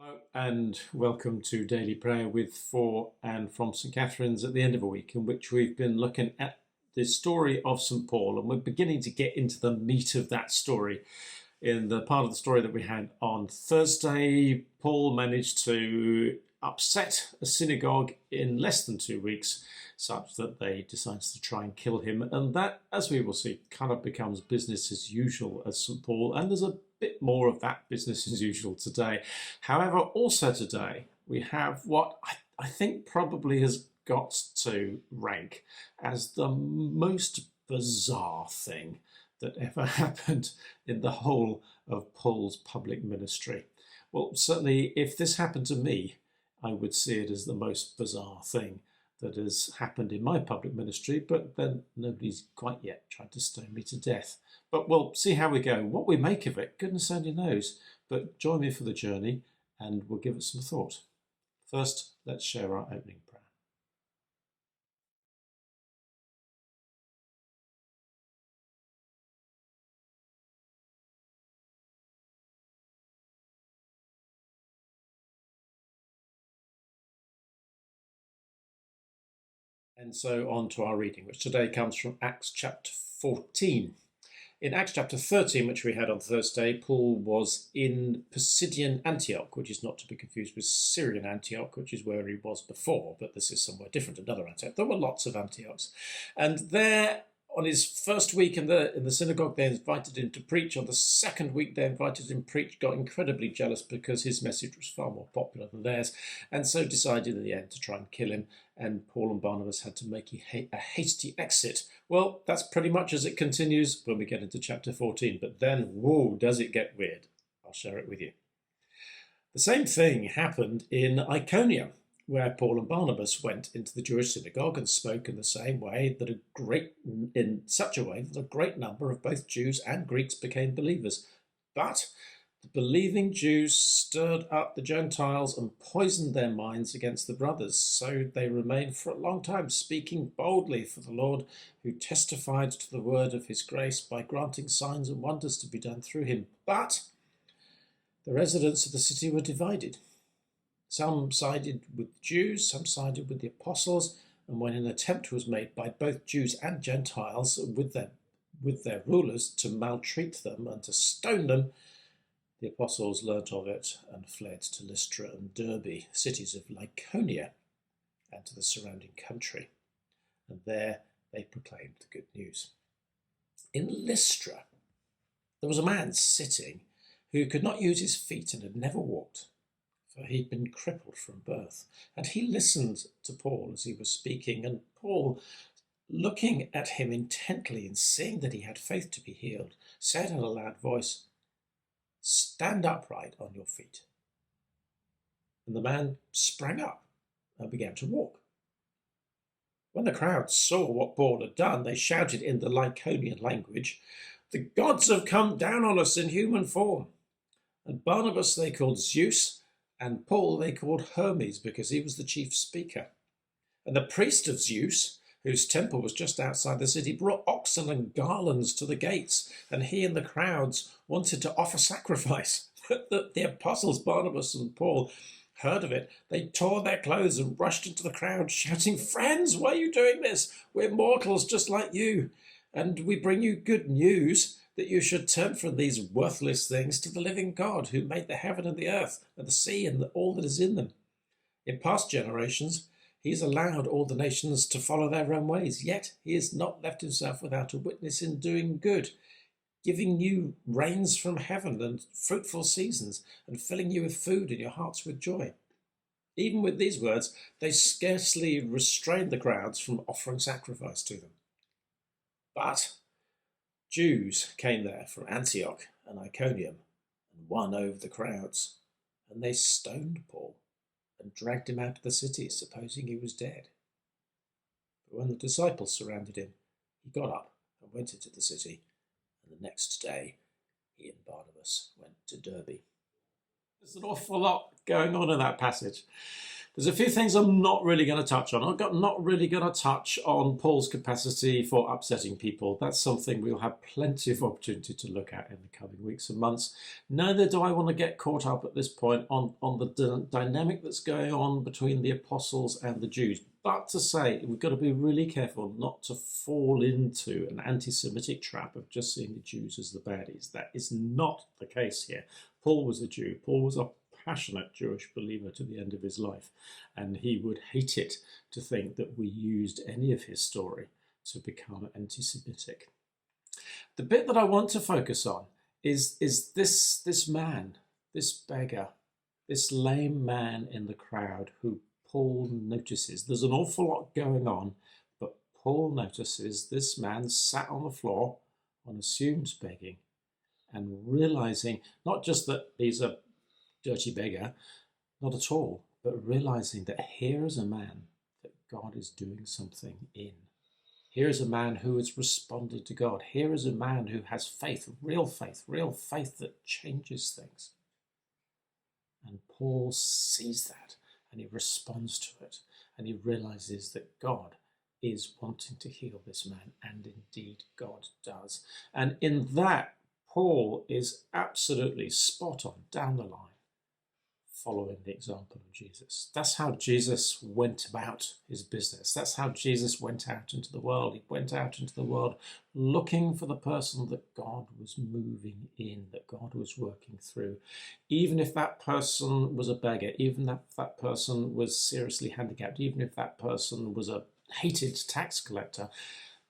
Hello and welcome to Daily Prayer with for and from St Catherine's at the end of a week in which we've been looking at the story of St Paul, and we're beginning to get into the meat of that story. In the part of the story that we had on Thursday, Paul managed to upset a synagogue in less than 2 weeks, such that they decided to try and kill him. And that, as we will see, kind of becomes business as usual as St Paul. And there's a bit more of that business as usual today. However, also today, we have what I think probably has got to rank as the most bizarre thing that ever happened in the whole of Paul's public ministry. Well, certainly if this happened to me, I would see it as the most bizarre thing that has happened in my public ministry, but then nobody's quite yet tried to stone me to death. But we'll see how we go. What we make of it, goodness only knows. But join me for the journey and we'll give it some thought. First, let's share our opening prayer. And so on to our reading, which today comes from Acts chapter 14. In Acts chapter 13, which we had on Thursday, Paul was in Pisidian Antioch, which is not to be confused with Syrian Antioch, which is where he was before, but this is somewhere different, another Antioch. There were lots of Antiochs. And there, on his first week in the synagogue, they invited him to preach. On the second week, they invited him to preach, got incredibly jealous because his message was far more popular than theirs, and so decided in the end to try and kill him. And Paul and Barnabas had to make a hasty exit. Well, that's pretty much as it continues when we get into chapter 14. But then, whoa, does it get weird? I'll share it with you. The same thing happened in Iconium, where Paul and Barnabas went into the Jewish synagogue and spoke in the same way in such a way that a great number of both Jews and Greeks became believers. But the believing Jews stirred up the Gentiles and poisoned their minds against the brothers. So they remained for a long time speaking boldly for the Lord, who testified to the word of his grace by granting signs and wonders to be done through him. But the residents of the city were divided. Some sided with the Jews, some sided with the apostles, and when an attempt was made by both Jews and Gentiles with their rulers to maltreat them and to stone them, the apostles learnt of it and fled to Lystra and Derbe, cities of Lycaonia, and to the surrounding country. And there they proclaimed the good news. In Lystra, there was a man sitting who could not use his feet and had never walked, for he'd been crippled from birth. And he listened to Paul as he was speaking, and Paul, looking at him intently and seeing that he had faith to be healed, said in a loud voice, "Stand upright on your feet." And the man sprang up and began to walk. When the crowd saw what Paul had done, they shouted in the Lycaonian language, "The gods have come down on us in human form." And Barnabas they called Zeus, and Paul they called Hermes, because he was the chief speaker. And the priest of Zeus, whose temple was just outside the city, brought oxen and garlands to the gates, and he and the crowds wanted to offer sacrifice. But the apostles Barnabas and Paul heard of it. They tore their clothes and rushed into the crowd, shouting, "Friends, why are you doing this? We're mortals just like you, and we bring you good news that you should turn from these worthless things to the living God, who made the heaven and the earth and the sea and all that is in them. In past generations, he has allowed all the nations to follow their own ways, yet he has not left himself without a witness in doing good, giving you rains from heaven and fruitful seasons, and filling you with food and your hearts with joy." Even with these words, they scarcely restrained the crowds from offering sacrifice to them. But Jews came there from Antioch and Iconium and won over the crowds, and they stoned Paul and dragged him out of the city, supposing he was dead. But when the disciples surrounded him, he got up and went into the city, and the next day he and Barnabas went to Derbe. There's an awful lot going on in that passage. There's a few things I'm not really going to touch on. I'm not really going to touch on Paul's capacity for upsetting people. That's something we'll have plenty of opportunity to look at in the coming weeks and months. Neither do I want to get caught up at this point on the dynamic that's going on between the apostles and the Jews. But to say, we've got to be really careful not to fall into an anti-Semitic trap of just seeing the Jews as the baddies. That is not the case here. Paul was a Jew. Paul was a passionate Jewish believer to the end of his life, and he would hate it to think that we used any of his story to become anti-Semitic. The bit that I want to focus on is this man, this beggar, this lame man in the crowd who Paul notices. There's an awful lot going on, but Paul notices this man sat on the floor, one assumes begging, and realizing not just that he's a dirty beggar, not at all, but realizing that here is a man that God is doing something in. Here is a man who has responded to God. Here is a man who has faith faith that changes things. And Paul sees that and he responds to it, and he realizes that God is wanting to heal this man, and indeed God does. And in that, Paul is absolutely spot on, down the line, following the example of Jesus. That's how Jesus went about his business. That's how Jesus went out into the world. He went out into the world looking for the person that God was moving in, that God was working through. Even if that person was a beggar, even if that person was seriously handicapped, even if that person was a hated tax collector,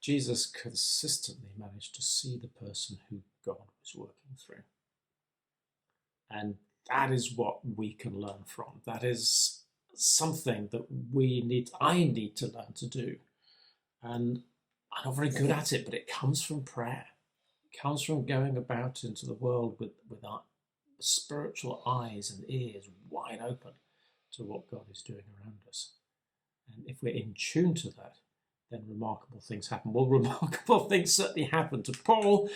Jesus consistently managed to see the person who God was working through. And that is what we can learn from. That is something that I need to learn to do. And I'm not very good at it, but it comes from prayer. It comes from going about into the world with our spiritual eyes and ears wide open to what God is doing around us. And if we're in tune to that, then remarkable things happen. Well, remarkable things certainly happened to Paul.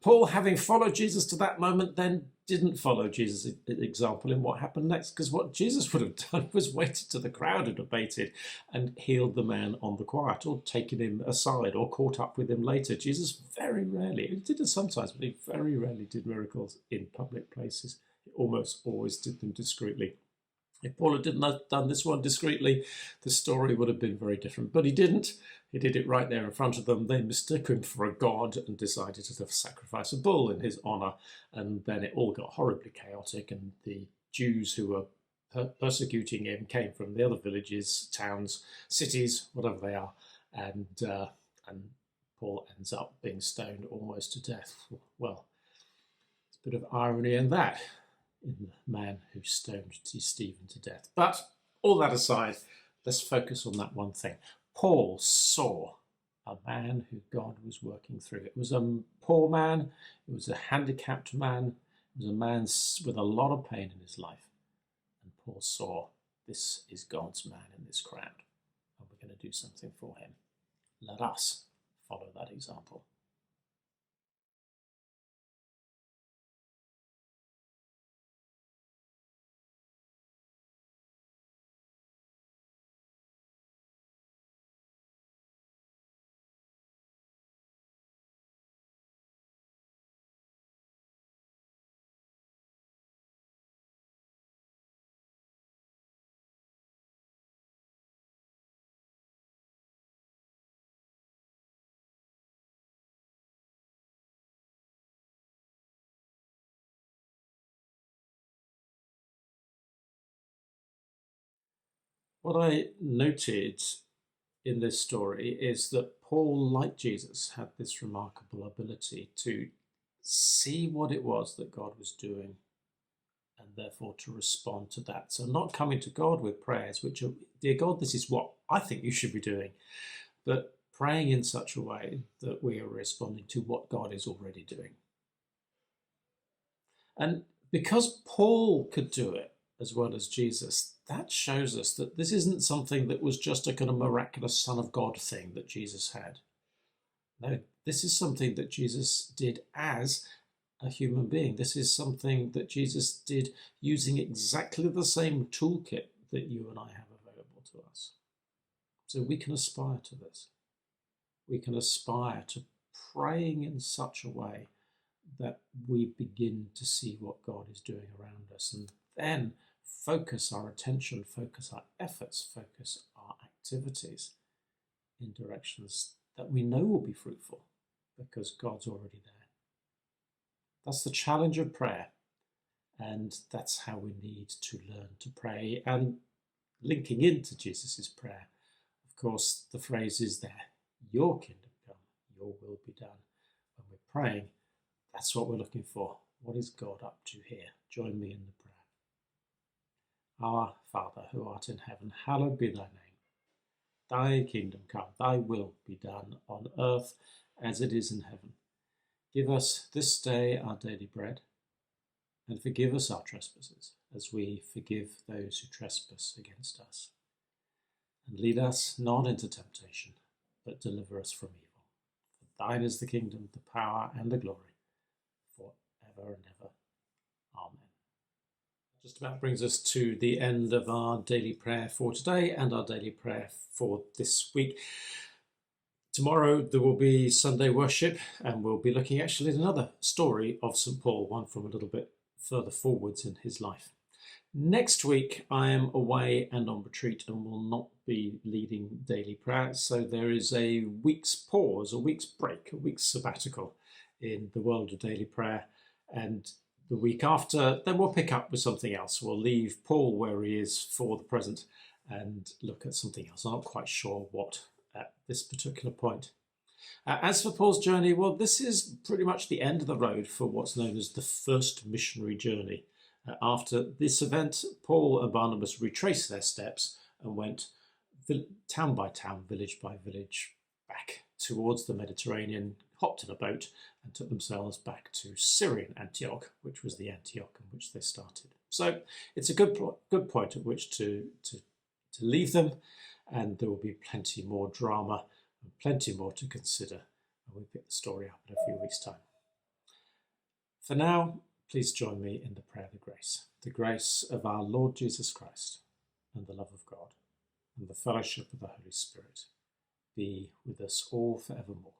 Paul, having followed Jesus to that moment, then didn't follow Jesus' example in what happened next, because what Jesus would have done was waited till the crowd had abated and healed the man on the quiet, or taken him aside, or caught up with him later. Jesus very rarely, he did it sometimes, but he very rarely did miracles in public places. He almost always did them discreetly. If Paul had done this one discreetly, the story would have been very different. But he didn't. He did it right there in front of them. They mistook him for a god and decided to sacrifice a bull in his honour. And then it all got horribly chaotic. And the Jews who were persecuting him came from the other villages, towns, cities, whatever they are. And Paul ends up being stoned almost to death. Well, it's a bit of irony in that, in the man who stoned Stephen to death. But all that aside, let's focus on that one thing. Paul saw a man who God was working through. It was a poor man, it was a handicapped man, it was a man with a lot of pain in his life. And Paul saw, this is God's man in this crowd, and we're going to do something for him. Let us follow that example. What I noted in this story is that Paul, like Jesus, had this remarkable ability to see what it was that God was doing, and therefore to respond to that. So not coming to God with prayers which are, dear God, this is what I think you should be doing, but praying in such a way that we are responding to what God is already doing. And because Paul could do it as well as Jesus, that shows us that this isn't something that was just a kind of miraculous Son of God thing that Jesus had. No, this is something that Jesus did as a human being. This is something that Jesus did using exactly the same toolkit that you and I have available to us. So we can aspire to this. We can aspire to praying in such a way that we begin to see what God is doing around us, and then focus our attention, focus our efforts, focus our activities in directions that we know will be fruitful because God's already there. That's the challenge of prayer, and that's how we need to learn to pray. And linking into Jesus' prayer, of course, the phrase is there, your kingdom come, your will be done. When we're praying, that's what we're looking for. What is God up to here? Join me in the prayer. Our Father, who art in heaven, hallowed be thy name. Thy kingdom come, thy will be done on earth as it is in heaven. Give us this day our daily bread, and forgive us our trespasses, as we forgive those who trespass against us. And lead us not into temptation, but deliver us from evil. For thine is the kingdom, the power, and the glory, forever and ever. Amen. Just about brings us to the end of our daily prayer for today and our daily prayer for this week. Tomorrow there will be Sunday worship, and we'll be looking actually at another story of St. Paul, one from a little bit further forwards in his life. Next week I am away and on retreat and will not be leading daily prayer, so there is a week's pause, a week's break, a week's sabbatical in the world of daily prayer, and the week after then we'll pick up with something else. We'll leave Paul where he is for the present and look at something else. I'm not quite sure what at this particular point. As for Paul's journey, well, this is pretty much the end of the road for what's known as the first missionary journey. After this event, Paul and Barnabas retraced their steps and went town by town, village by village, back towards the Mediterranean, hopped in a boat and took themselves back to Syrian Antioch, which was the Antioch in which they started. So it's a good point at which to leave them, and there will be plenty more drama and plenty more to consider when we pick the story up in a few weeks' time. For now, please join me in the prayer of the grace of our Lord Jesus Christ, and the love of God, and the fellowship of the Holy Spirit be with us all forevermore.